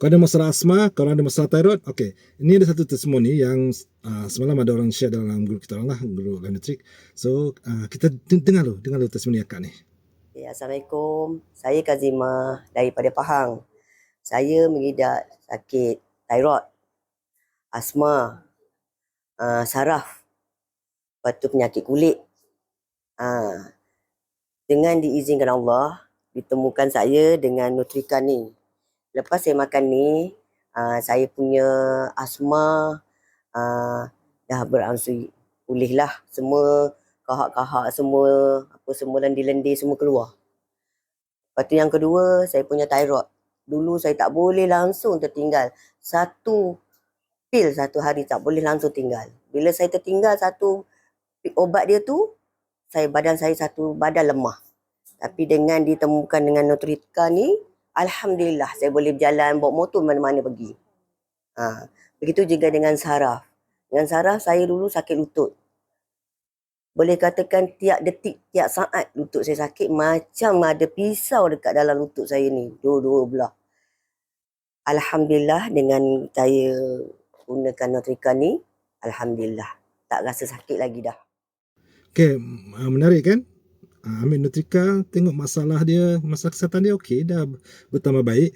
Kalau ada masalah asma, kalau ada masalah thyroid, okey. Ini ada satu testimoni yang semalam ada orang share dalam grup kita orang lah, grup Live Nutrik. So, kita dengar dulu testimoni akak ni. Okay, Assalamualaikum. Saya Kazimah daripada Pahang. Saya mengidap sakit thyroid, asma, saraf, lepas tu penyakit kulit. Dengan diizinkan Allah, ditemukan saya dengan Nutrika ni. Lepas saya makan ni, saya punya asma dah berangsur pulih lah. Semua kahak-kahak semua, apa semua lendir-lendir semua keluar. Lepas tu yang kedua, saya punya thyroid. Dulu saya tak boleh langsung tertinggal. Satu pil satu hari tak boleh langsung tinggal. Bila saya tertinggal satu obat dia tu, badan saya satu badan lemah. Tapi dengan ditemukan dengan Nutrika ni, alhamdulillah saya boleh berjalan, bawa motor mana-mana pergi. Begitu juga dengan saraf. Dengan saraf saya dulu sakit lutut. Boleh katakan tiap detik, tiap saat lutut saya sakit macam ada pisau dekat dalam lutut saya ni. Dua-dua belah. Alhamdulillah dengan saya gunakan Nutrika ni, alhamdulillah. Tak rasa sakit lagi dah. Okey, menarik kan? Ambil Nutrika, tengok masalah dia, masalah kesihatan dia okey, dah bertambah baik.